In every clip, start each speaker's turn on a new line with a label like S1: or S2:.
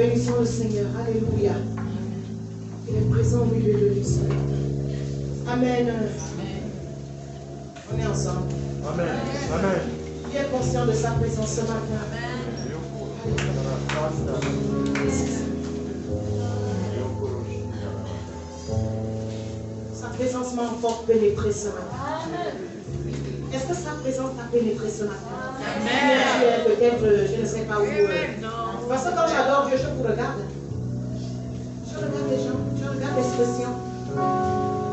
S1: Bénissons le Seigneur. Alléluia. Il est présent au milieu de nous. Amen. On est ensemble.
S2: Amen. Amen.
S1: Bien conscient de sa présence ce matin. Sa présence m'a encore pénétré ce matin. Est-ce que sa présence t'a pénétré ce matin? Amen. Peut-être, je ne sais pas où. Parce que quand j'adore Dieu, je vous regarde. Je regarde les gens, je regarde l'expression.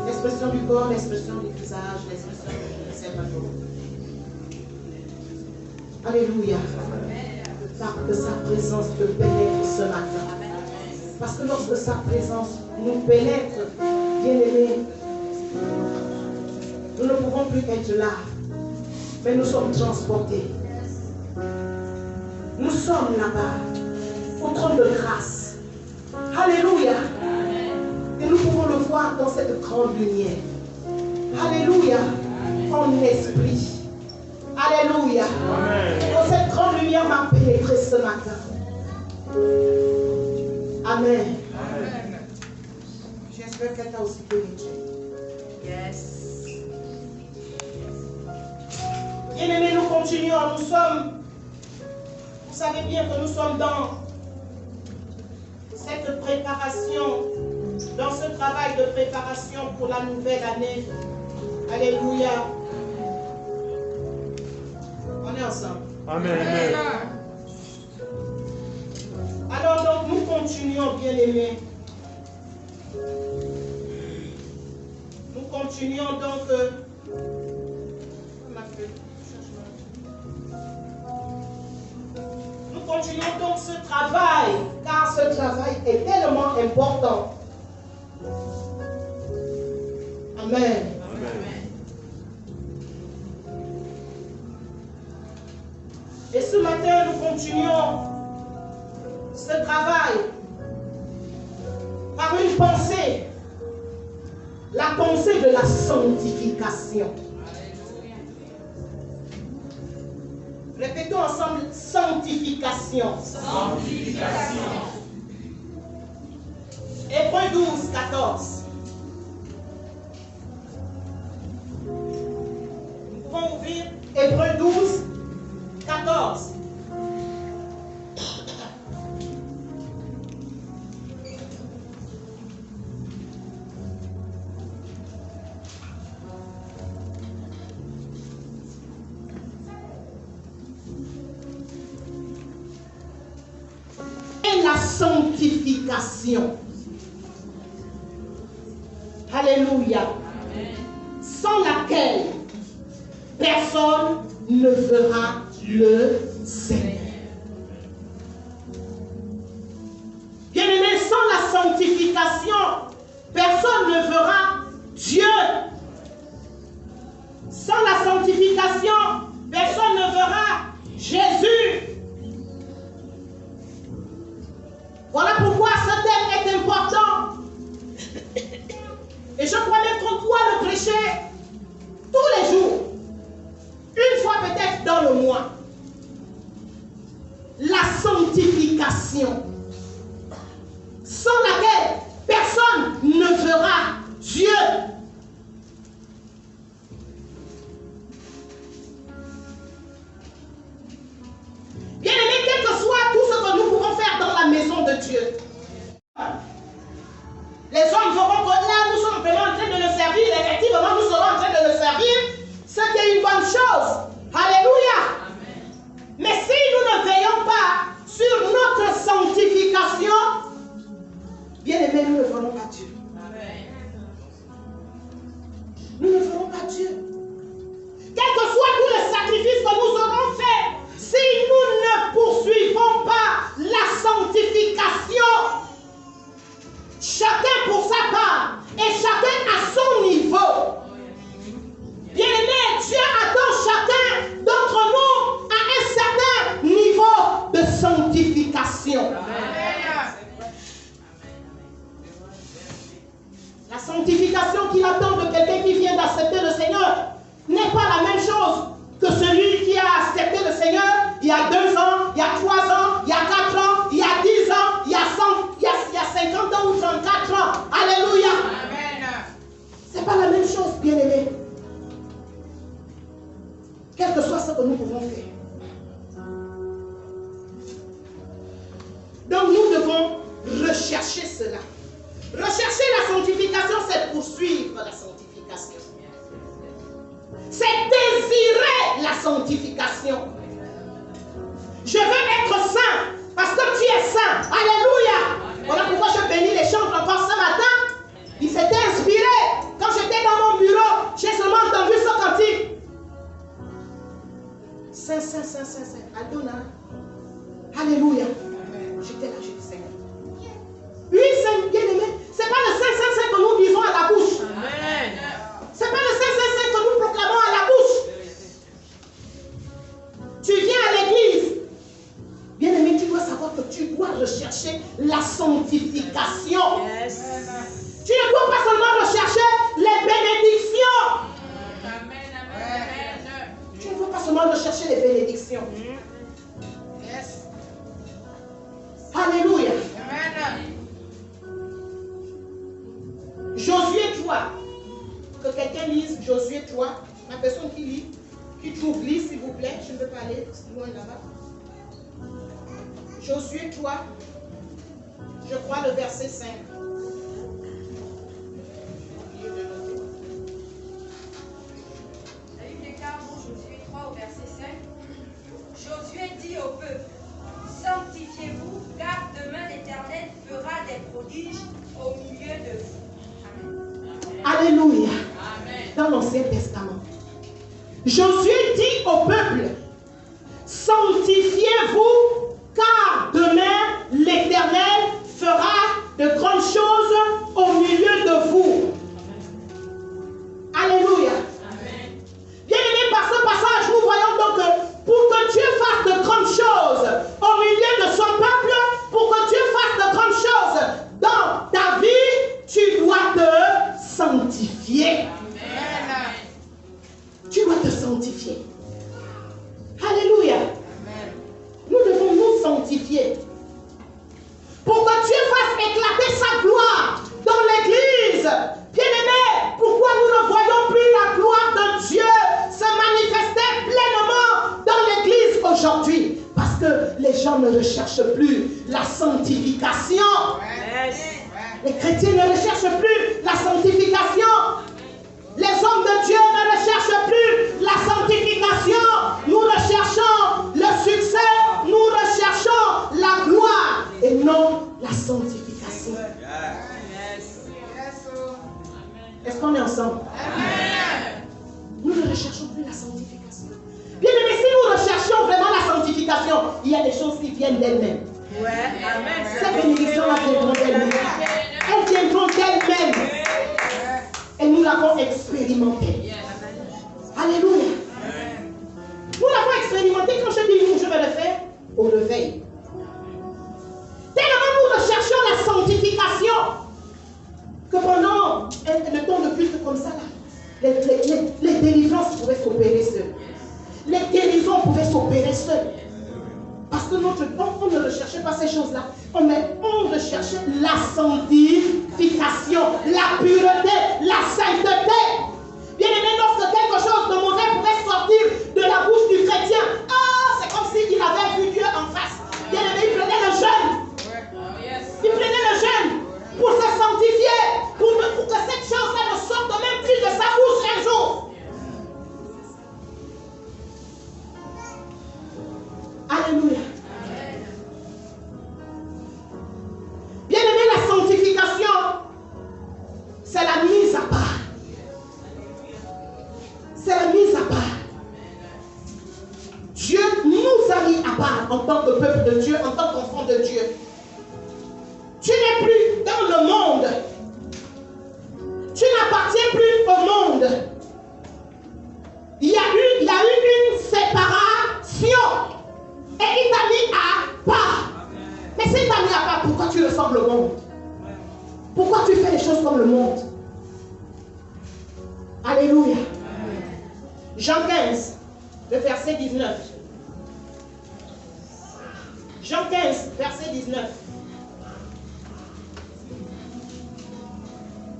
S1: L'expression du corps, l'expression du visage, l'expression de je ne sais pas trop. Alléluia. Que sa présence te pénètre ce matin. Parce que lorsque sa présence nous pénètre, bien-aimés, nous ne pouvons plus être là, mais nous sommes transportés. Nous sommes là-bas, au trône de grâce. Alléluia. Et nous pouvons le voir dans cette grande lumière. Alléluia. En esprit. Alléluia. Oh, cette grande lumière m'a pénétré ce matin. Amen. J'espère qu'elle t'a aussi pénétré.
S3: Yes.
S1: Bien-aimés, nous continuons. Nous sommes, vous savez bien que nous sommes dans cette préparation, dans ce travail de préparation pour la nouvelle année. Alléluia. On est ensemble.
S2: Amen.
S1: Alors donc nous continuons, bien-aimés. Nous continuons donc. Nous continuons donc ce travail, car ce travail est tellement important. Amen. Et ce matin, nous continuons ce travail par une pensée, la pensée de la sanctification. Répétons ensemble, sanctification.
S3: Sanctification.
S1: Hébreux 12, 14. Nous pouvons ouvrir Hébreux 12, 14. Et la sanctification. Alléluia. Sans laquelle personne ne verra le Seigneur. Bien-aimé, sans la sanctification, personne ne verra Dieu. Sans la sanctification, personne ne verra Jésus. Voilà pourquoi ce thème est important. Et je crois même qu'on doit le prêcher tous les jours. Une fois peut-être dans le mois. La sanctification. Sans laquelle personne ne verra Dieu. Bien-aimés, quel que soit tout ce que nous pouvons faire dans la maison de Dieu. Les hommes verront que là, nous sommes vraiment en train de le servir. Effectivement, nous serons en train de le servir. Ce qui est une bonne chose. Alléluia. Amen. Mais si nous ne veillons pas sur notre sanctification, bien aimé, nous ne verrons pas Dieu. Amen. Nous ne verrons pas Dieu. Quel que soit tout le sacrifice que nous aurons fait, si nous ne poursuivons pas la sanctification, chacun pour sa part et chacun à son niveau. Bien-aimé, Dieu attend chacun d'entre nous à un certain niveau de sanctification. Amen. La sanctification qu'il attend de quelqu'un qui vient d'accepter le Seigneur n'est pas la même chose que celui qui a accepté le Seigneur il y a 2 ans, il y a 3 ans, il y a 4 ans, il y a 10 ans, il y a rechercher cela. Rechercher la sanctification, c'est poursuivre la sanctification. C'est désirer la sanctification. Je veux être saint parce que tu es saint. Alléluia. Voilà pourquoi je bénis les chants encore ce matin. Il s'était inspiré. Quand j'étais dans mon bureau, j'ai seulement entendu ce cantique. Saint, saint, saint, saint, saint. Adonai. Alléluia. J'étais là, j'ai dit Seigneur. Oui, Seigneur, bien aimé. Ce n'est pas le Saint, Saint, Saint que nous disons à la bouche.
S3: Amen.
S1: Ce n'est pas le Saint, Saint, Saint que nous proclamons à la bouche. Tu viens à l'église. Bien aimé, tu dois savoir que tu dois rechercher la sanctification.
S3: Yes.
S1: Tu ne dois pas seulement rechercher les bénédictions.
S3: Amen, amen.
S1: Tu ne dois pas seulement rechercher les bénédictions.
S3: Yes.
S1: Alléluia.
S3: Amen.
S1: Josué 3. Que quelqu'un lise Josué 3. La personne qui lit, qui trouve, lit s'il vous plaît. Je ne veux pas aller loin là-bas. Josué 3. Je crois le verset 5.
S2: Josué 3 au verset 5. Josué dit au peuple, sanctifiez-vous, car demain l'Éternel fera des prodiges au milieu de vous. Amen.
S1: Alléluia.
S3: Amen.
S1: Dans l'Ancien Testament. Josué dit au peuple, sanctifiez-vous, car demain l'Éternel fera de grandes choses au milieu de vous. Alléluia. Bien aimé, par ce passage, nous voyons donc que pour que Dieu fasse de grandes choses au milieu de son peuple, pour que Dieu fasse de grandes choses dans ta vie, tu dois te sanctifier.
S3: Amen.
S1: Tu dois te sanctifier. Alléluia. Nous devons nous sanctifier. Pour que Dieu fasse éclater sa gloire dans l'église. Bien-aimés, pourquoi nous ne voyons plus la gloire de Dieu se manifester pleinement dans l'église aujourd'hui? Parce que les gens ne recherchent plus la sanctification.
S3: Yes.
S1: Les chrétiens ne recherchent plus la sanctification. Les hommes de Dieu ne recherchent plus la sanctification. Nous recherchons le succès. Nous recherchons la gloire et non la sanctification. Est-ce qu'on est ensemble?
S3: Amen.
S1: Nous ne recherchons plus la sanctification. Bien aimé, si nous recherchons vraiment la sanctification, il y a des choses qui viennent d'elles-mêmes.
S3: Ouais. Amen.
S1: Ces bénédictions-là viendront d'elles-mêmes. Elles viendront d'elles-mêmes. Et nous l'avons expérimenté. Alléluia. Nous l'avons expérimenté. Quand je dis nous, je vais le faire au réveil. Tellement nous recherchons la sanctification que pendant le temps de culte comme ça, là, les délivrances pouvaient s'opérer seules. Les guérisons pouvaient s'opérer seules. Parce que on ne recherchait pas ces choses-là. On recherchait la sanctification, la pureté, la sainteté. Bien aimé, lorsque quelque chose de mauvais pouvait sortir de la bouche du chrétien, c'est comme s'il avait vu Dieu en face. Bien aimé, il prenait le jeûne. Il prenait le jeûne pour se sanctifier, pour que cette chose-là ne sorte même plus de sa bouche un jour. Alléluia. Bien aimé, la sanctification, c'est la mise à part. C'est la mise à part. Dieu nous a mis à part en tant que peuple de Dieu, en tant qu'enfant de Dieu. Tu n'es plus dans le monde. Tu n'appartiens plus au monde. Il y a eu une séparation. Et il t'a mis à part. Mais s'il t'a mis à part, pourquoi tu ressembles au monde? Pourquoi tu fais les choses comme le monde? Alléluia. Jean 15, le verset 19. Jean 15, verset 19.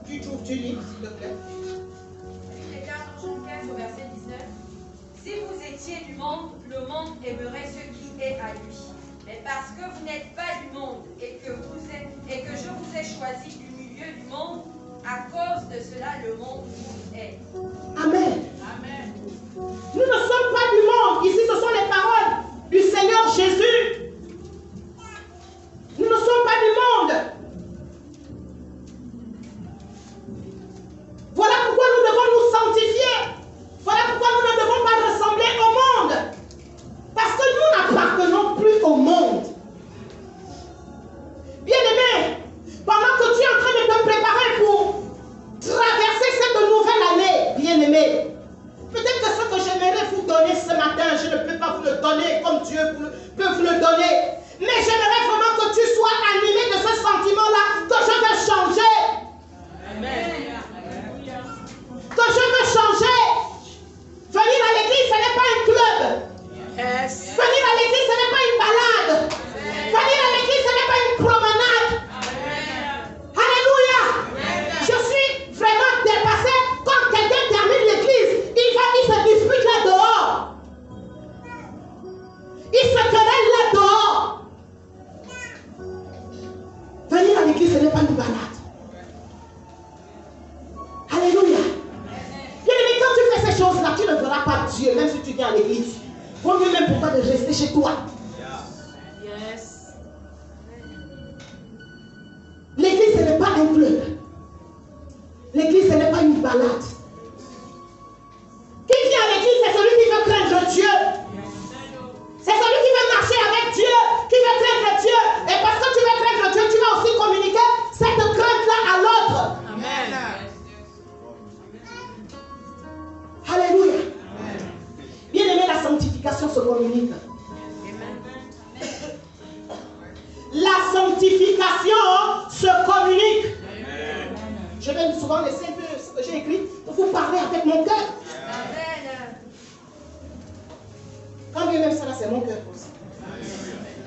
S1: Tu trouves, tu lis, s'il te plaît.
S2: Jean 15 au verset 19. Si vous étiez du monde, le monde aimerait ce qui est à lui. Mais parce que vous n'êtes pas du monde et que je choisi du milieu du monde. À cause de cela, le monde vous est.
S1: Amen.
S3: Amen.
S1: Nous ne sommes pas du monde. Ici, ce sont les paroles du Seigneur Jésus. Nous ne sommes pas du monde. Voilà pourquoi nous devons nous sanctifier. Voilà pourquoi nous ne devons pas ressembler au monde. Parce que nous n'appartenons plus au monde. Bien-aimé, pendant que tu es en train de te préparer pour traverser cette nouvelle année, bien-aimé, peut-être que ce que j'aimerais vous donner ce matin, je ne peux pas vous le donner comme Dieu peut vous le donner. Mais j'aimerais vraiment que tu sois animé de ce sentiment-là, que je veux changer.
S3: Amen.
S1: Que je veux changer. Venir à l'église, ce n'est pas un club.
S3: Yes.
S1: Venir à l'église, ce n'est pas une balade. Venir à l'église, ce n'est pas une promenade. Alléluia. Je suis vraiment dépassé. Quand quelqu'un termine l'église, il se dispute là dehors. Il se querelle là dehors. Venir à l'église, ce n'est pas une balade. Alléluia. Bien-aimé, quand tu fais ces choses-là, tu ne verras pas Dieu, même si tu viens à l'église. Vaut mieux même pour toi de rester chez toi.
S3: Yes.
S1: L'église, ce n'est pas un club. L'église, ce n'est pas une balade. Qui vient à l'église, c'est celui qui veut craindre Dieu. C'est celui qui veut marcher avec Dieu, qui veut craindre Dieu. Et parce que tu veux craindre Dieu, tu vas aussi communiquer cette crainte-là à l'autre.
S3: Amen.
S1: Alléluia. Bien-aimé, la sanctification se communique. La sanctification se communique. Je vais souvent laisser un peu ce que j'ai écrit pour vous parler avec mon cœur.
S2: Amen.
S1: Quand bien même ça là, c'est mon cœur aussi.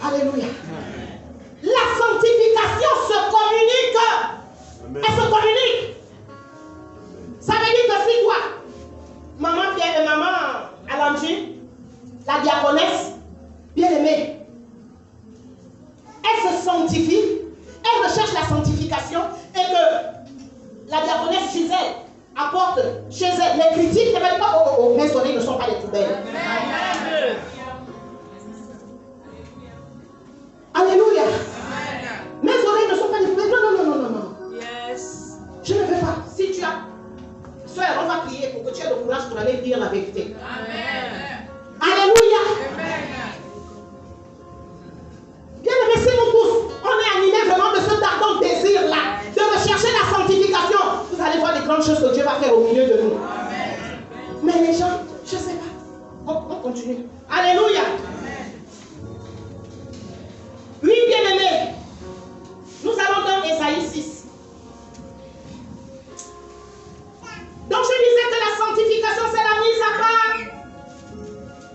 S1: Alléluia. La sanctification se communique. Elle se communique. Ça veut dire que si toi, maman Pierre et maman Alandji, la diaconesse, bien-aimée, elle se sanctifie, elle recherche la sanctification et que la diaconesse Gisèle apporte chez elle les critiques, ne veulent pas, mes oreilles ne sont pas des poubelles.
S3: Amen.
S1: Alléluia. Mes oreilles ne sont pas des poubelles. Non.
S3: Yes.
S1: Je ne veux pas. Si tu as, soeur, on va prier pour que tu aies le courage pour aller dire la vérité.
S3: Amen.
S1: Alléluia.
S3: Amen.
S1: Bien aimé, si nous tous, on est animés vraiment de ce ardent désir-là, de rechercher la sanctification, vous allez voir les grandes choses que Dieu va faire au milieu de nous.
S3: Amen.
S1: Mais les gens, je ne sais pas. On continue. Alléluia. Oui, bien aimé. Nous allons dans Ésaïe 6. Donc je disais que la sanctification, c'est la mise à part.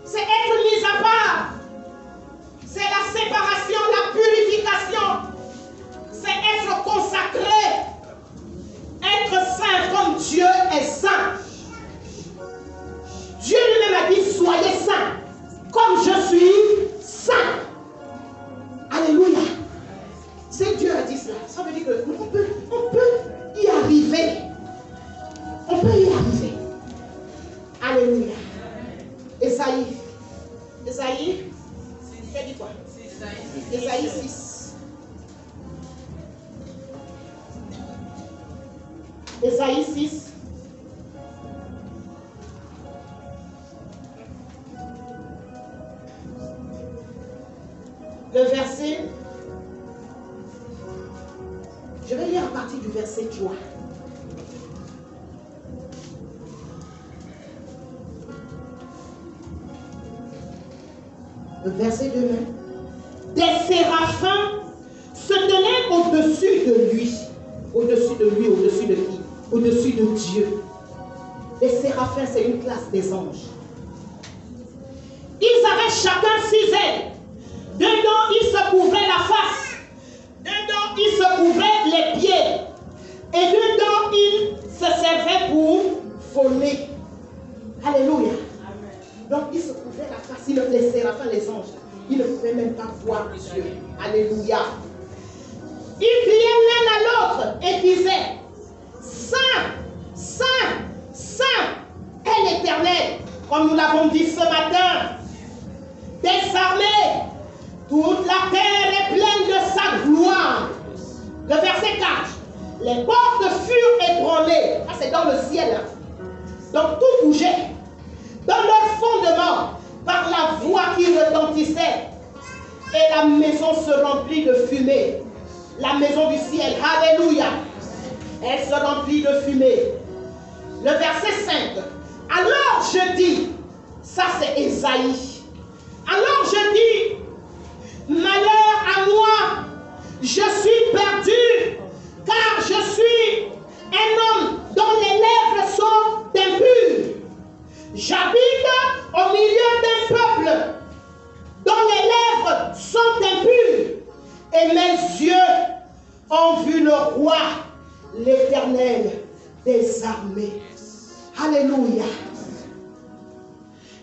S1: C'est être mis à part. C'est la séparation, la purification. C'est être consacré. Être saint comme Dieu est saint. Dieu lui-même a dit, soyez saints, comme je suis saint. Alléluia. C'est Dieu a dit cela. Ça veut dire qu'on peut y arriver. On peut y arriver. Alléluia. Ésaïe. Tu as dit quoi? Ésaïe 6. Ésaïe 6. Le verset. Je vais lire à partir du verset 3. Le verset 2 même. Des séraphins se tenaient au-dessus de lui. Au-dessus de lui, au-dessus de qui? Au-dessus de Dieu. Les séraphins, c'est une classe des anges. Ils avaient chacun 6 ailes. Dedans, ils se couvraient la face. Dedans, ils se couvraient les pieds. Et dedans, ils se servaient pour voler. Alléluia. Donc, ils se couvraient la face. Les séraphins, les anges, ils ne pouvaient même pas voir Dieu. Alléluia. Ils criaient l'un à l'autre et disaient, Saint, Saint, Saint est l'Éternel, comme nous l'avons dit ce matin, des armées. Toute la terre est pleine de sa gloire. Le verset 4. Les portes furent ébranlées. Ça, c'est dans le ciel. Hein. Donc, tout bougeait. Dans leur fondement, par la voix qui retentissait. Et la maison se remplit de fumée. La maison du ciel. Alléluia. Elle se remplit de fumée. Le verset 5. Alors je dis, ça c'est Ésaïe. Alors je dis, malheur à moi, je suis perdu, car je suis un homme dont les lèvres sont impures. J'habite au milieu d'un peuple dont les lèvres sont impures, et mes yeux ont vu le roi, l'Éternel des armées. Alléluia.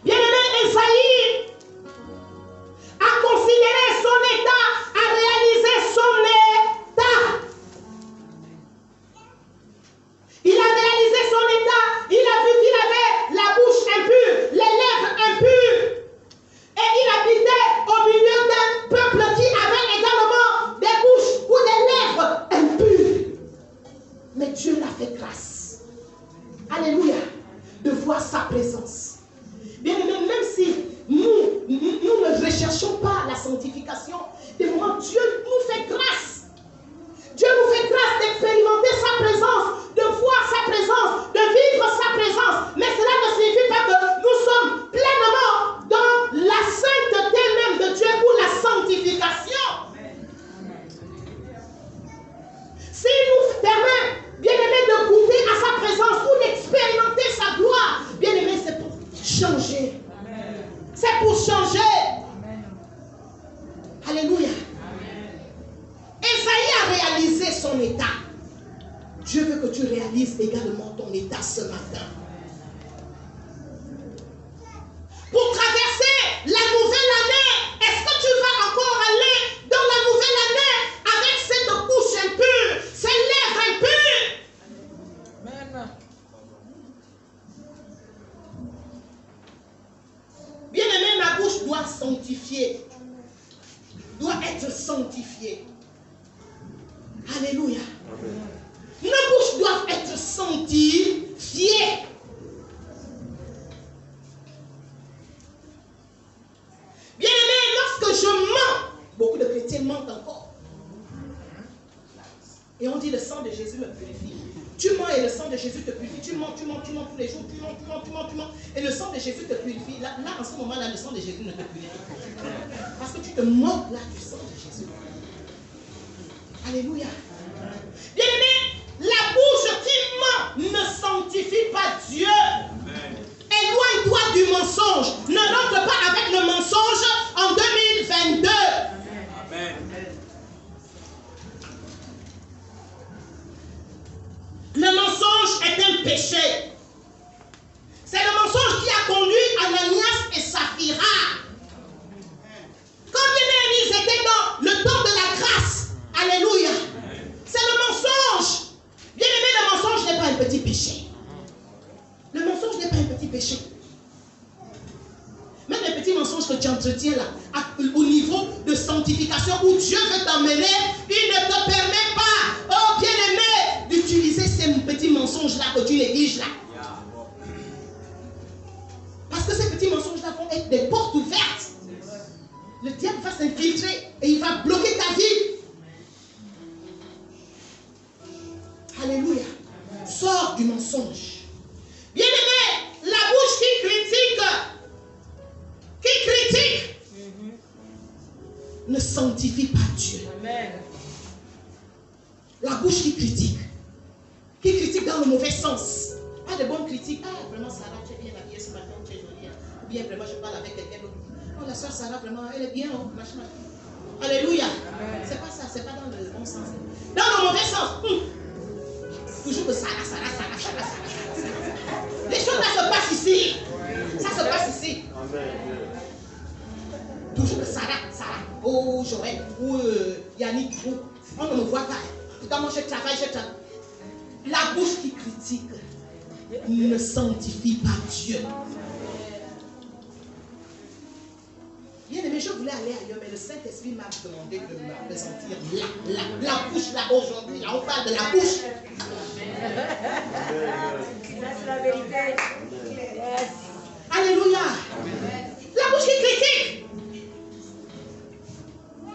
S1: Bien-aimé, Ésaïe a considéré son état, a réalisé son état. Il a réalisé son état. Il a vu qu'il avait la bouche impure, les lèvres impures. Et il habitait au milieu d'un peuple qui avait également des bouches ou des lèvres impures. Mais Dieu l'a fait grâce. Alléluia. De voir sa présence. Bien aimé, même si nous ne recherchons pas la sanctification, des moments Dieu nous fait grâce. Dieu nous fait grâce d'expérimenter sa présence, de voir sa présence, de vivre sa présence. Mais cela ne signifie pas que nous sommes pleinement dans la sainteté même de Dieu ou la sanctification. S'il nous permet, bien-aimé, de goûter à sa présence ou d'expérimenter sa gloire, bien-aimé, c'est pour changer. C'est pour changer. Alléluia. Ésaïe a réalisé son état. Je veux que tu réalises également ton état ce matin. Pour traverser la nouvelle année, est-ce que tu vas encore aller dans la nouvelle année avec cette bouche impure, ces lèvres impures? Amen. Bien-aimé, ma bouche doit sanctifier. Doit être sanctifiée. Alléluia. Amen. Nos bouches doivent être sanctifiées. Bien-aimé, lorsque je mens, beaucoup de chrétiens mentent encore. Et on dit le sang de Jésus me purifie. Tu mens et le sang de Jésus te purifie. Tu mens tous les jours. Tu mens. Et le sang de Jésus te purifie. Là, en ce moment-là, le sang de Jésus ne te purifie pas. Parce que tu te moques là du sang de Jésus. Alléluia. Bien-aimé, la bouche qui ment ne sanctifie pas Dieu. Éloigne-toi du mensonge. Ne rentre pas avec le mensonge en 2022. Amen. Le mensonge est un péché. C'est le mensonge qui a conduit Ananias et Saphira. Quand ils étaient dans le temps de la grâce. Alléluia. C'est le mensonge. Bien aimé, le mensonge n'est pas un petit péché. Le mensonge n'est pas un petit péché. Même les petits mensonges que tu entretiens là, au niveau de sanctification où Dieu veut t'emmener, il ne te permet pas, oh bien-aimé, d'utiliser ces petits mensonges là que tu négliges là. Parce que ces petits mensonges là vont être des portes ouvertes. Le diable va s'infiltrer et il va bloquer ta vie. Alléluia. Sors du mensonge. Bien-aimé, la bouche qui critique, ne sanctifie pas Dieu. Amen. La bouche qui critique dans le mauvais sens. Pas de bonnes critiques. Ah, vraiment, Sarah, tu es bien habillée ce matin, tu es jolie. Ou bien, vraiment, je parle avec quelqu'un d'autre. Oh, la soeur Sarah, vraiment, elle est bien. Oh, machin. Alléluia. C'est pas ça, c'est pas dans le bon sens. Dans le mauvais sens. Toujours que Sarah. Les choses là se passent ici. Ça se passe ici. Toujours que Sarah. Oh, ou Joël, ou Yannick, on ne me voit pas. Pourtant, moi, je travaille. La bouche qui critique ne sanctifie pas Dieu. Bien aimé, je voulais aller ailleurs, mais le Saint-Esprit m'a demandé de me présentir la bouche là aujourd'hui. Là, on parle de la bouche.
S2: C'est la vérité. Yes.
S1: Alléluia. La bouche qui critique.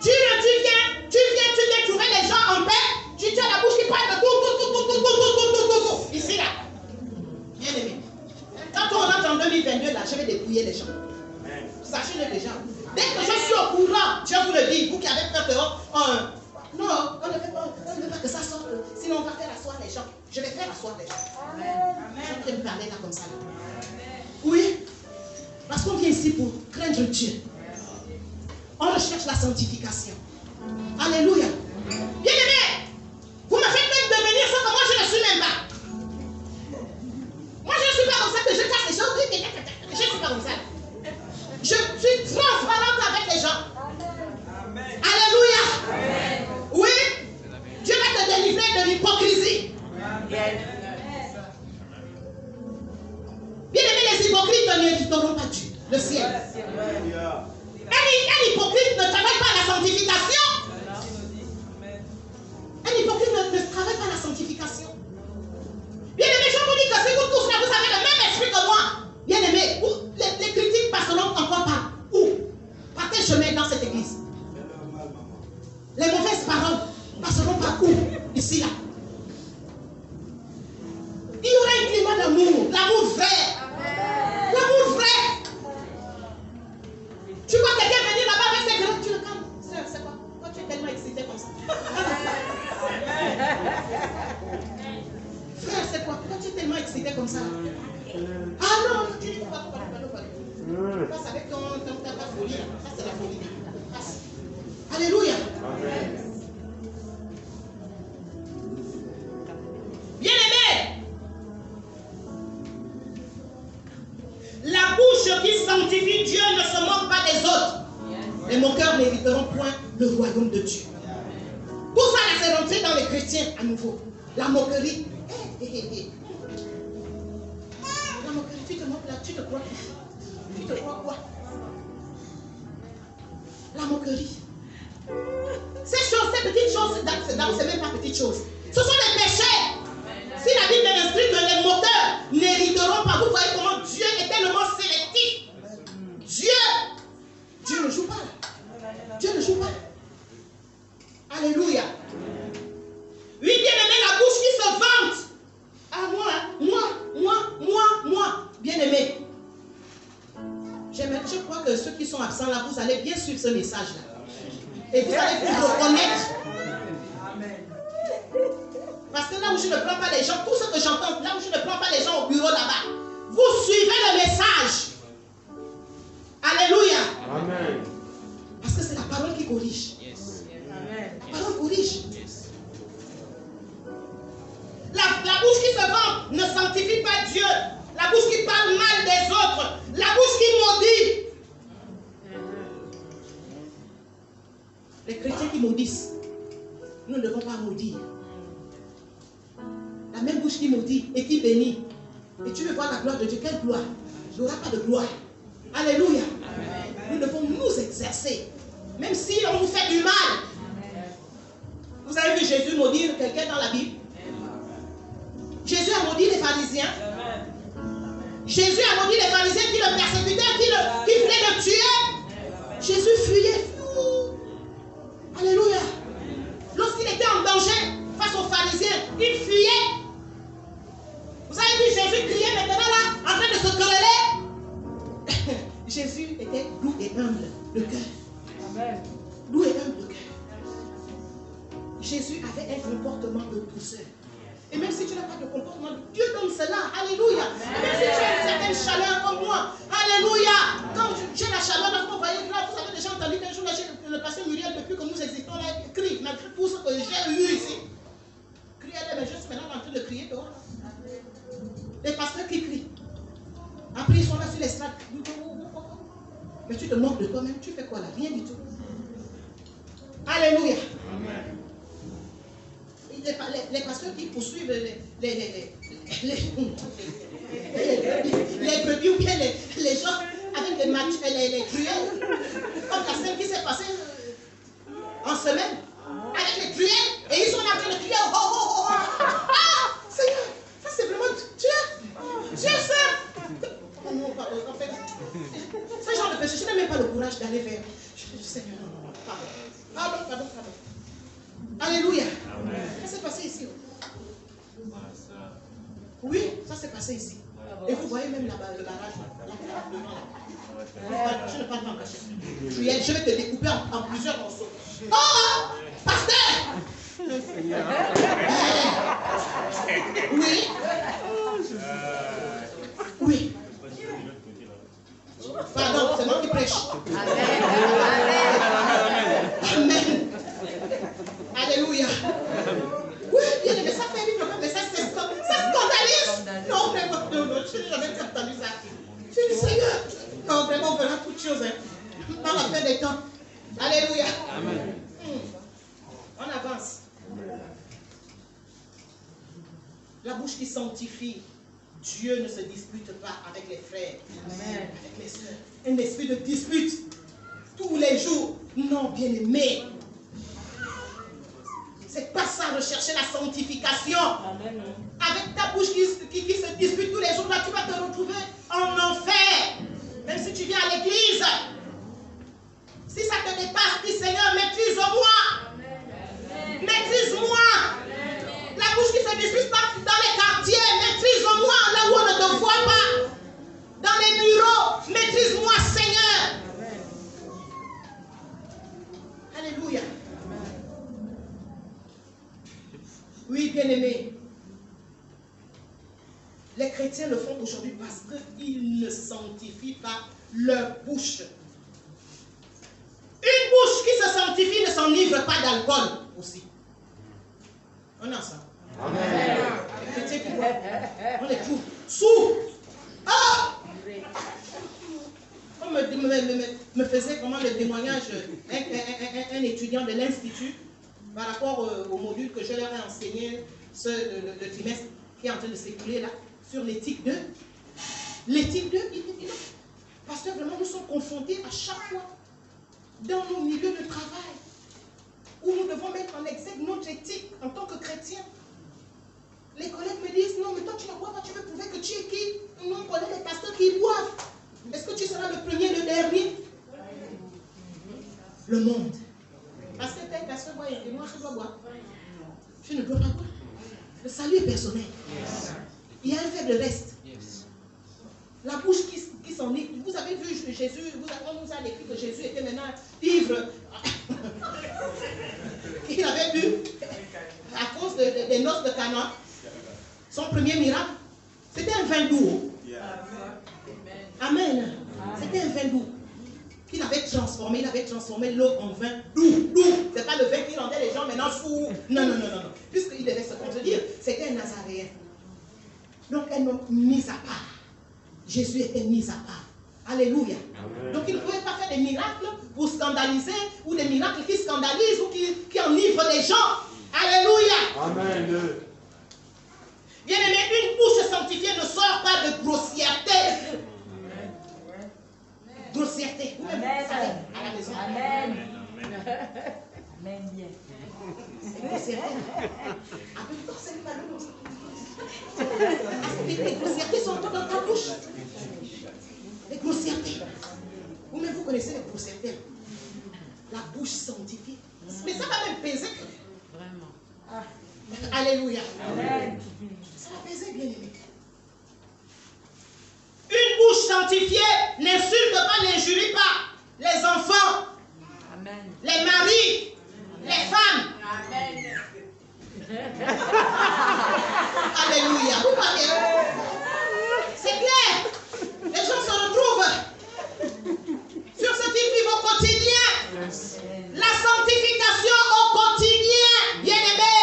S1: Tu viens trouver les gens en paix. Tu as la bouche qui parle de tout. Ici là. Bien aimé. Quand on rentre en 2022 là, je vais dépouiller les gens. Sachez-le déjà. Dès que je suis au courant, je vous le dis, vous qui avez peur que non, on ne veut pas que ça sorte. Sinon on va faire asseoir les gens. Je vais faire asseoir les gens. Je vais me parler là comme ça. Oui. Parce qu'on vient ici pour craindre Dieu. On recherche la sanctification. Alléluia. Bien aimé, vous me faites même devenir ça que moi je ne suis même pas. Moi je ne suis pas comme ça que je casse les gens. Je ne suis pas comme ça. Je suis transparente avec les gens. Amen. Alléluia. Amen. Oui. Dieu va te délivrer de l'hypocrisie. Bien aimé, les hypocrites ne n'hériteront pas Dieu, le ciel. Un hypocrite ne travaille pas à la sanctification. Un hypocrite ne travaille pas à la sanctification. Bien aimé, je vous dis que si vous tous là, vous avez le même esprit que moi. Bien aimé, les critiques passeront encore par où? Par quel chemin dans cette église? Les mauvaises paroles passeront par où? Ici, là. Il y aura un climat d'amour, l'amour vrai. L'amour vrai. Tu vois quelqu'un venir là-bas avec ses grands, tu le calmes. Sœur, c'est quoi? Toi, tu es tellement excité comme ça. Frère, c'est quoi? Pourquoi tu es tellement excité comme ça? Ah non, tu dis pas. Passe avec ta folie. Ça, c'est la folie. Passe. Alléluia. Amen. Bien aimé, la bouche qui sanctifie Dieu ne se moque pas des autres. Les moqueurs n'éviteront point le royaume de Dieu. Tout ça, là, c'est rentré dans les chrétiens à nouveau. La moquerie. La moquerie, tu te moques là, tu te crois. Tu te crois quoi? La moquerie. Ces choses, ces petites choses, c'est même pas petites choses. Ce sont des péchés. Si la Bible instruit que les moqueurs n'hériteront pas, vous voyez comment Dieu est tellement sélectif. Dieu ne joue pas. Dieu ne joue pas. Alléluia. Oui, bien aimé, la bouche qui se vante. Ah, moi. Bien aimé. Je crois que ceux qui sont absents là, vous allez bien suivre ce message-là. Et vous allez vous reconnaître. Parce que là où je ne prends pas les gens, tout ce que j'entends, là où je ne prends pas les gens au bureau là-bas, vous suivez le message. Alléluia. Amen. Parce que c'est la parole qui corrige. Yes. Amen. La parole corrige. Yes. La bouche qui se vante ne sanctifie pas Dieu. La bouche qui parle mal des autres. La bouche qui maudit. Les chrétiens qui maudissent, nous ne devons pas maudire. La même bouche qui maudit et qui bénit. Et tu veux voir la gloire de Dieu. Quelle gloire? Il n'y aura pas de gloire. Alléluia. Amen. Nous devons nous exercer. Même si on vous fait du mal. Amen. Vous avez vu Jésus maudire quelqu'un dans la Bible? Jésus a maudit les pharisiens. Amen. Jésus a maudit les pharisiens qui le persécutaient, qui voulaient le tuer. Amen. Jésus fuyait. Alléluia. Lorsqu'il était en danger face aux pharisiens, il fuyait. Vous avez vu Jésus crier maintenant là, en train de se quereller. Jésus était doux et humble de cœur. Amen. Doux et humble de cœur. Jésus avait un comportement de douceur. Et même si tu n'as pas de comportement, Dieu donne cela. Alléluia. Et même si tu as une certaine chaleur comme moi. Alléluia. Quand j'ai la chaleur, là, vous voyez, là, vous avez déjà entendu qu'un jour, là, le pasteur Muriel, depuis que nous existons, là, crie, malgré tout ce que j'ai eu ici. Crie, elle est juste maintenant en train de crier dehors. Les pasteurs qui crient. Après, ils sont là sur les strates. Mais tu te moques de toi-même. Tu fais quoi là? Rien du tout. Alléluia. Les pasteurs qui poursuivent les brebis ou bien les gens avec les truelles, comme la scène qui s'est passée en semaine, avec les truelles, et ils sont là en train de crier, oh, oh, oh, oh. Ah, Seigneur, ça c'est vraiment Dieu seul. En fait, ce genre de péché, je n'ai même pas le courage d'aller vers Seigneur, non, pardon. Alléluia. Ça s'est passé ici. Oui, ça s'est passé ici. Et vous voyez même là-bas, le barrage. Je ne parle pas en cachet. Je vais te découper en plusieurs morceaux. Oh, pasteur! Oui. Oui. Pardon, c'est moi qui prêche. Amen. Alléluia. Oui, bien aimé, ça fait vivre, mais ça scandalise. Non, vraiment, non, je n'ai jamais entendu ça. Je dis, Seigneur, non, vraiment, on verra toutes choses, hein, par la fin des temps. Alléluia. Amen. On avance. La bouche qui sanctifie, Dieu ne se dispute pas avec les frères, amen, avec les sœurs. Un esprit de dispute tous les jours. Non, bien aimé. C'est pas ça, rechercher la sanctification. Amen. Avec ta bouche qui se dispute tous les jours, là, tu vas te retrouver en enfer. Même si tu viens à l'église. Si ça te dépasse, dis Seigneur, maîtrise-moi. Maîtrise-moi. La bouche qui se dispute dans les quartiers, maîtrise-moi. Là où on ne te voit pas. Dans les bureaux, maîtrise-moi, Seigneur. Alléluia. Oui, bien-aimés, les chrétiens le font aujourd'hui parce qu'ils ne sanctifient pas leur bouche. Une bouche qui se sanctifie ne s'enivre pas d'alcool aussi. On a ça. Amen. Les chrétiens qui boivent, on les trouve sous. Ah! On me faisait comment le témoignage, un étudiant de l'Institut, par rapport au module que je leur ai enseigné le trimestre qui est en train de s'écouler là, sur l'éthique 2. L'éthique 2, il dit, pasteur, vraiment, nous sommes confrontés à chaque fois dans nos milieux de travail où nous devons mettre en exergue notre éthique en tant que chrétiens. Les collègues me disent, non, mais toi tu ne bois pas, tu veux prouver que tu es qui? Nous, on connaît les pasteurs qui boivent. Est-ce que tu seras le premier, le dernier? Le monde. Parce que tel pasteur boit et moi je dois boire. Je ne dois pas boire. Le salut est personnel. Il y a un faible reste. La bouche qui s'enivre. Vous avez vu Jésus, on nous a décrit que Jésus était maintenant ivre. Il avait bu à cause des noces de Cana. Son premier miracle, c'était un vin doux. Amen. C'était un vin doux. Il avait transformé l'eau en vin doux. C'est pas le vin qui rendait les gens maintenant fous. Non. Puisqu'il devait se contredire, c'était un Nazaréen. Donc un homme mis à part. Jésus était mis à part. Alléluia. Amen. Donc il ne pouvait pas faire des miracles pour scandaliser, ou des miracles qui scandalisent, ou qui enivrent les gens. Alléluia. Amen. Bien aimé, une bouche sanctifiée ne sort pas de grossièreté. Grossièreté. Vous même à la maison. Amen. Amen bien. C'est grossièreté. Les grossièretés sont dans ta bouche. Les grossièretés. Vous-même vous connaissez les grossièretés. La bouche sanctifiée. Mais ça va même peser. Vraiment. Alléluia. Amen. Ça va peser, bien aimé. Une bouche sanctifiée n'insulte pas, n'injurie pas les enfants, amen, les maris, amen, les femmes. Amen. Alléluia. Vous voyez, c'est clair. Les gens se retrouvent sur ce qu'ils vivent au quotidien. Yes. La sanctification au quotidien, bien aimé.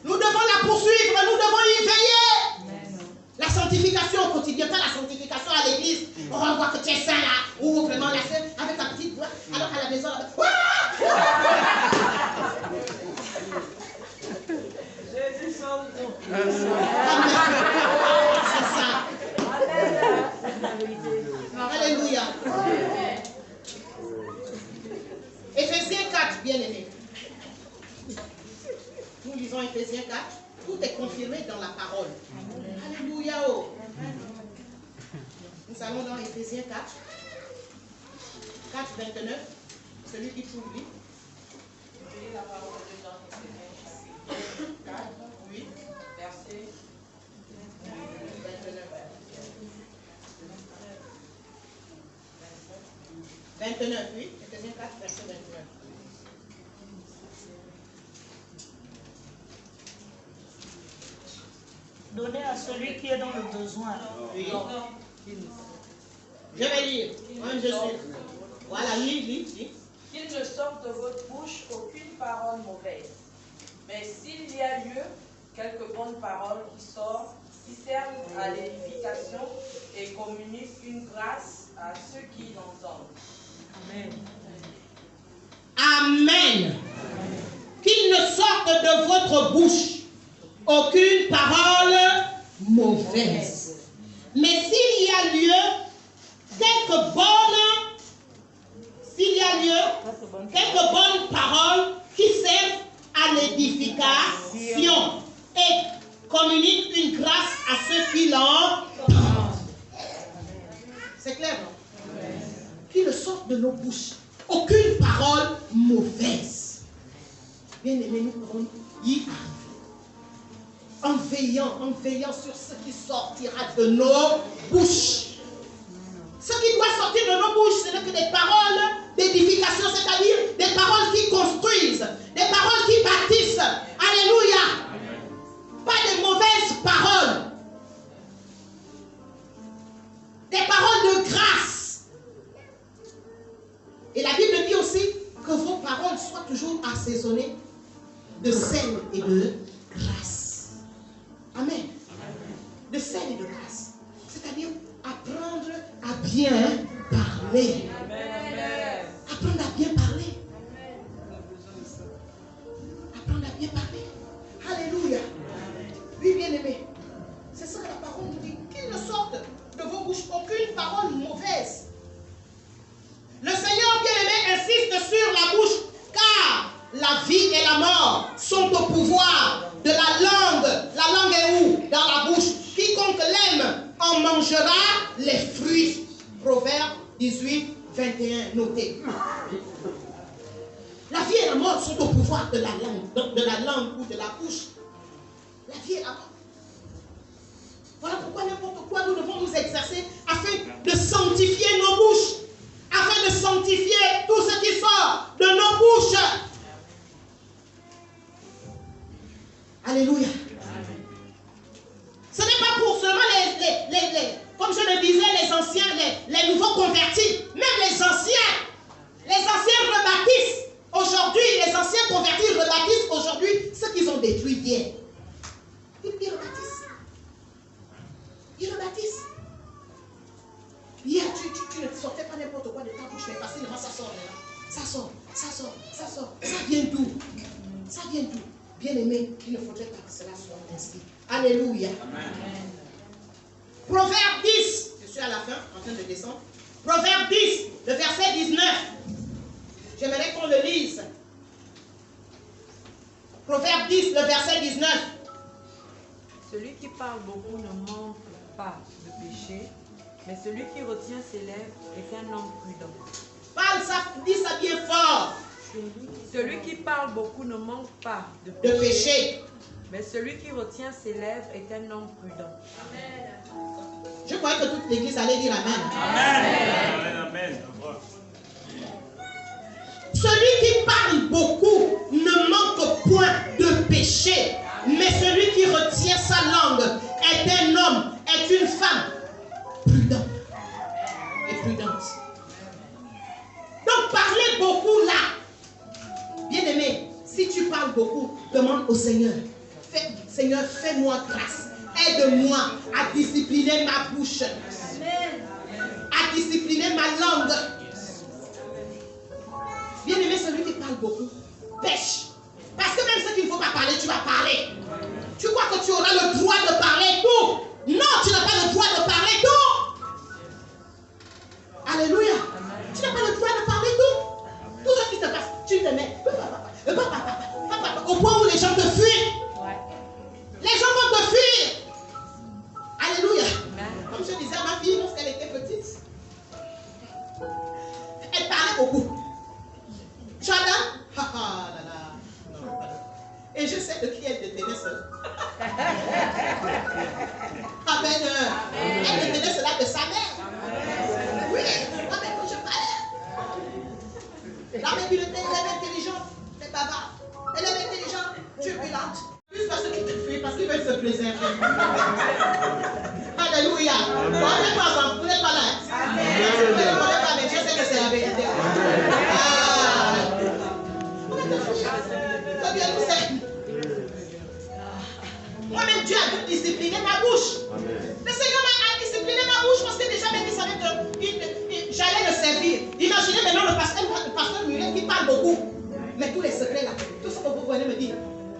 S1: Nous devons la poursuivre, nous devons y veiller. Amen. La sanctification au quotidien, pas la sanctification à l'église. On va voir que tu es saint là, ou vraiment la sœur avec ta petite voix, alors à la maison. lisons Éphésiens 4, tout est confirmé dans la parole. Alléluia. Oh. Nous allons dans Éphésiens 4, 4, 29. Celui qui trouve lit.
S4: La parole de Jean, Éphésiens 4,
S1: Oui.
S4: verset
S1: 29. 29, oui. Éphésiens 4, verset 29.
S3: Donnez à celui qui est dans le besoin.
S1: Oui. Je vais lire. Je suis. Voilà, lis.
S4: Qu'il ne sorte de votre bouche aucune parole mauvaise. Mais s'il y a lieu, quelques bonnes paroles qui sortent, qui servent à l'édification et communiquent une grâce à ceux qui l'entendent.
S3: Amen.
S1: Amen. Qu'il ne sorte de votre bouche aucune parole mauvaise. Mais s'il y a lieu, quelques bonnes paroles qui servent à l'édification et communiquent une grâce à ceux qui l'entendent. C'est clair, non? Qu'il ne sorte de nos bouches aucune parole mauvaise. Bien aimé, nous pouvons y arriver. En veillant sur ce qui sortira de nos bouches. Ce qui doit sortir de nos bouches, ce n'est que des paroles d'édification, c'est-à-dire des paroles qui construisent, des paroles qui bâtissent. Alléluia. Pas de mauvaises paroles. Des paroles de grâce. Et la Bible dit aussi que vos paroles soient toujours assaisonnées de sel et de grâce. Amen. De sel et de grâce. C'est-à-dire apprendre à bien parler.
S4: Amen.
S1: Apprendre à bien parler. Apprendre à bien parler. Alléluia. Oui, bien aimé. C'est ça que la parole nous dit. Qu'il ne sorte de vos bouches aucune parole mauvaise. Le Seigneur bien-aimé insiste sur la bouche, car la vie et la mort sont au pouvoir de la langue. La langue est où? Dans la bouche. Quiconque l'aime en mangera les fruits. Proverbe 18, 21, notez. La vie et la mort sont au pouvoir de la langue ou de la bouche. La vie et la mort. Voilà pourquoi n'importe quoi nous devons nous exercer afin de sanctifier nos bouches. Afin de sanctifier tout ce qui sort de nos bouches. Alléluia. Ce n'est pas pour seulement comme je le disais, les anciens, les nouveaux convertis, même les anciens rebâtissent aujourd'hui, les anciens convertis rebâtissent aujourd'hui ce qu'ils ont détruit hier. Ils rebâtissent. Ils rebâtissent. Hier, tu ne sortais pas n'importe quoi de ta bouche, mais facilement ça sort de là. Ça sort. Ça vient d'où? Ça vient d'où? Bien aimé, il ne faudrait pas que cela soit ainsi. Alléluia. Amen. Proverbe 10, je suis à la fin, en train de descendre. Proverbe 10, le verset 19. J'aimerais qu'on le lise. Proverbe 10, le verset 19.
S5: Celui qui parle beaucoup ne manque pas de péché, mais celui qui retient ses lèvres est un homme prudent.
S1: Parle ça, dis ça bien fort.
S5: Celui qui parle beaucoup ne manque pas de
S1: péché,
S5: mais celui qui retient ses lèvres est un homme prudent.
S4: Amen.
S1: Je croyais que toute l'église allait dire Amen.
S6: Amen.
S1: Celui qui parle beaucoup ne manque point de péché, mais celui qui retient sa langue est un homme, est une femme prudent et prudente. Donc parler beaucoup là, bien aimé, si tu parles beaucoup, demande au Seigneur, Seigneur, fais-moi grâce. Aide-moi à discipliner ma bouche, à discipliner ma langue. Bien aimé, celui qui parle beaucoup, pêche. Parce que même ce qu'il ne faut pas parler, tu vas parler. Tu crois que tu auras le droit de parler tout? Non, tu n'as pas le droit de parler tout. Alléluia. Tu n'as pas le droit de parler tout. Tout ce qui se passe, tu te mets au point où les gens te fuient. je sais de qui elle détenait cela. Amen. Elle détenait cela de sa mère. Oui, amen, quand je parlais. La même elle est intelligente, elle est bavarde. Elle est intelligente, turbulente. Plus parce qu'ils te fuient, parce qu'ils veulent se préserver. Alléluia. Bon, vous n'êtes pas là. Amen. Vous ne connaissez pas, mais je sais que c'est la vérité. Moi-même, Dieu a dû discipliner ma bouche. Le Seigneur a discipliné ma bouche parce que déjà, même il savait que j'allais le servir. Imaginez maintenant le pasteur Muriel qui parle beaucoup. Mais tous les secrets là, tout ce que vous venez me dire.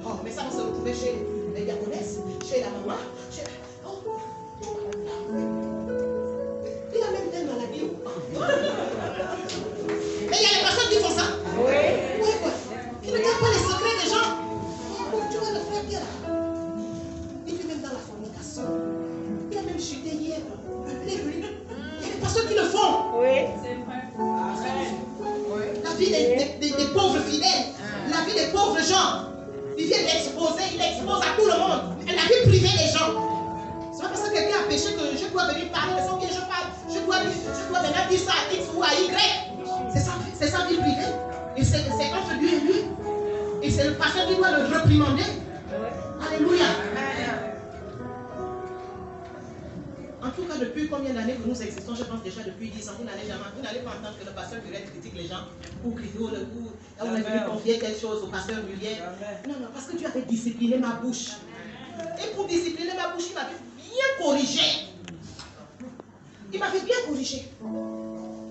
S1: Oh, mais ça va se retrouver chez les diaconesses, chez la maman. Oh. Il a même des maladies. Mais il y a des personnes qui font ça. Oui. Qui ne gardent pas les secrets des gens. Oh, tu vas le faire bien là. Et puis même dans la fornication. Il a même chuté hier. Il y a des personnes qui le font.
S3: Oui.
S1: La vie des pauvres fidèles. La vie des pauvres gens. Ils viennent l'exposer, ils l'exposent à tout le monde. La vie privée des gens. C'est pas parce que quelqu'un a péché que je dois venir parler de son bien, je parle. Je dois maintenant dire ça à X ou à Y. C'est sa vie privée. Et c'est entre lui et lui. Et c'est le pasteur qui doit le réprimander. Alléluia. En tout cas, depuis combien d'années que nous existons, je pense déjà depuis 10 ans, vous n'allez pas entendre que le pasteur Muriel critique les gens ou critique ou on a voulu confier quelque chose au pasteur Muriel. Non, parce que Dieu avait discipliné ma bouche. Et pour discipliner ma bouche, il m'avait bien corrigé. Il m'avait bien corrigé.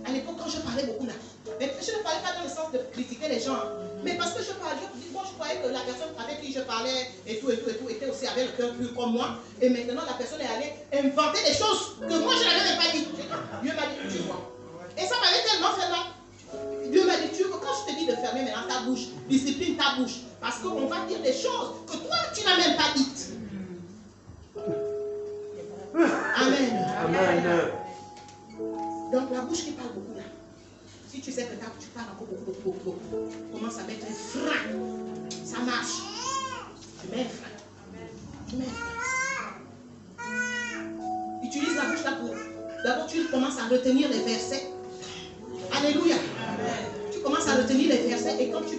S1: À l'époque, quand je parlais beaucoup là, mais je ne parlais pas dans le sens de critiquer les gens, mais parce que je parlais, moi je croyais que la personne avec qui je parlais et tout était aussi avec le cœur pur comme moi. Et maintenant la personne est allée inventer des choses que moi je n'avais même pas dit. Dieu m'a dit, tu vois. Et ça m'avait tellement fait mal. Dieu m'a dit, tu vois, quand je te dis de fermer maintenant ta bouche, discipline ta bouche, parce qu'on va dire des choses que toi tu n'as même pas dites. Amen. Amen. Donc la bouche qui parle beaucoup là. Si tu sais que tu parles encore beaucoup, commence à mettre un frein. Ça marche. Tu mets un frein. Utilise la bouche là pour. D'abord, tu commences à retenir les versets. Alléluia. Tu commences à retenir les versets et quand tu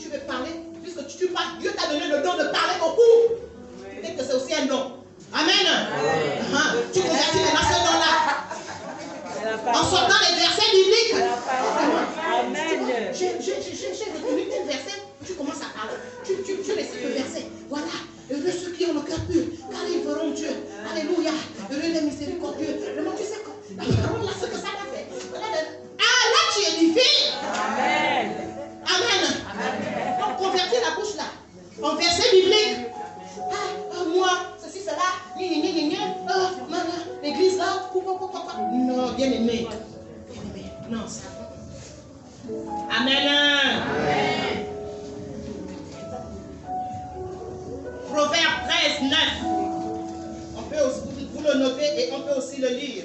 S1: veux parler, puisque tu parles, Dieu t'a donné le don de parler beaucoup. Peut-être que c'est aussi un don. Amen. Tu convertis maintenant ce don-là. En sortant les versets bibliques.
S3: Amen.
S1: J'ai retenu tel verset. Tu commences à parler. Tu récites le verset. Voilà. Heureux ceux qui ont le cœur pur, car ils verront Dieu. Alléluia. Heureux les miséricordieux. Vraiment, tu sais quoi? La parole là, ce que ça m'a fait. Ah, là, tu édifies. Amen. Amen. Donc, convertir la bouche là. En verset biblique. Moi, ceci, cela. L'église là. Non, bien aimé. Non, ça. Amen. Amen. Proverbe 13, 9. On peut aussi, vous le noter et on peut aussi le lire.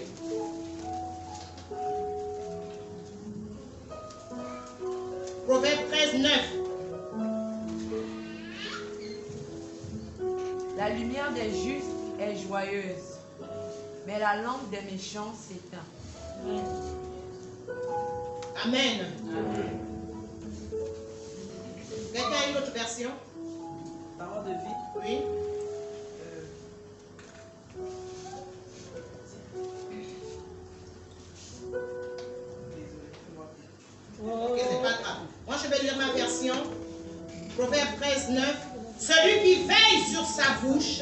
S1: Proverbe 13, 9.
S5: La lumière des justes est joyeuse, mais la lampe des méchants s'éteint.
S1: Amen. Quelqu'un a une autre version?
S4: Parole de vie.
S1: Oui. Ok, c'est pas grave. Moi, je vais lire ma version. Proverbe 13, 9. Celui qui veille sur sa bouche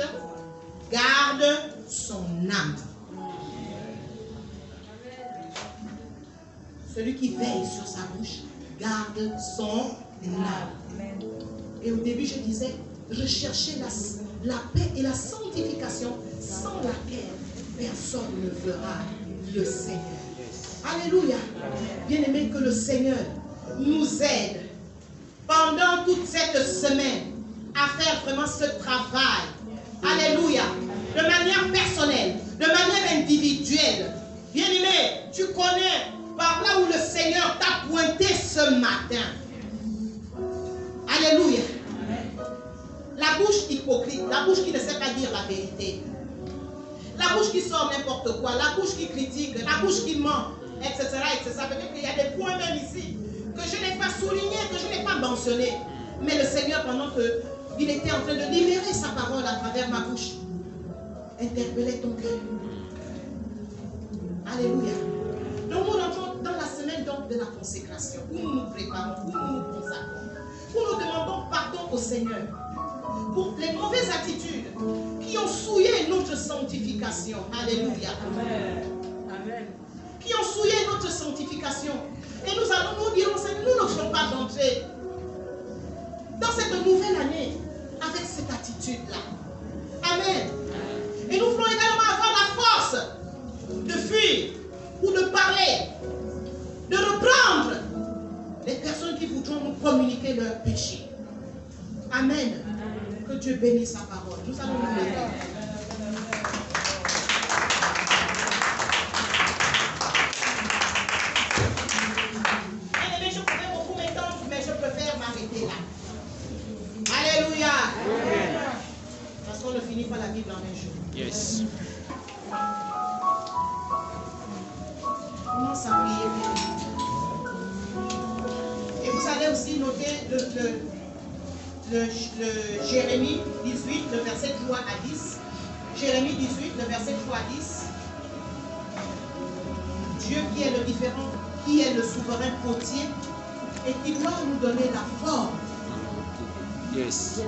S1: garde son âme. Celui qui veille sur sa bouche garde son âme. Et au début, je disais, recherchez la paix et la sanctification sans laquelle personne ne verra le Seigneur. Alléluia. Bien-aimé, que le Seigneur nous aide pendant toute cette semaine à faire vraiment ce travail. Alléluia. De manière personnelle, de manière individuelle. Bien-aimé, tu connais par là où le Seigneur t'a pointé ce matin. Alléluia. La hypocrite, la bouche qui ne sait pas dire la vérité, la bouche qui sort n'importe quoi, la bouche qui critique, la bouche qui ment, etc. etc. Peut-être qu'il y a des points même ici que je n'ai pas soulignés, que je n'ai pas mentionnés. Mais le Seigneur, pendant qu'il était en train de libérer sa parole à travers ma bouche, interpellait ton cœur. Alléluia. Donc nous rentrons dans la semaine donc de la consécration, où nous nous préparons, où nous nous consacrons, où nous demandons pardon au Seigneur pour les mauvaises attitudes qui ont souillé notre sanctification. Alléluia.
S5: Amen. Amen.
S1: Qui ont souillé notre sanctification. Et nous allons nous dire, Seigneur, nous ne voulons pas rentrer dans cette nouvelle année avec cette attitude-là. Amen. Et nous voulons également avoir la force de fuir ou de parler, de reprendre les personnes qui voudront nous communiquer leurs péchés. Amen. Que Dieu bénisse sa parole. Nous allons nous lever. Bien-aimés, je pourrais beaucoup m'étendre, mais je préfère m'arrêter là. Alléluia. Parce qu'on ne finit pas la Bible en un jour.
S6: Yes.
S1: Commence à prier. Et vous allez aussi noter le Jérémie 18, le verset 3 à 10. Jérémie 18, le verset 3 à 10. Dieu qui est le différent, qui est le souverain potier et qui doit nous donner la forme.
S6: Yes.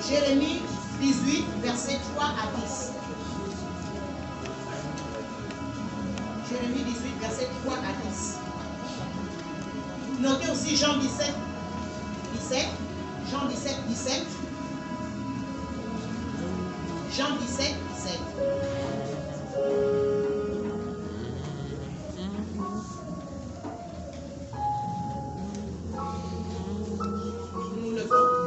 S1: Jérémie 18, verset 3 à 10. Jérémie 18, verset 3 à 10. Notez aussi Jean 17, 17. Jean 17, 17. Jean 17, 17. Nous le faisons.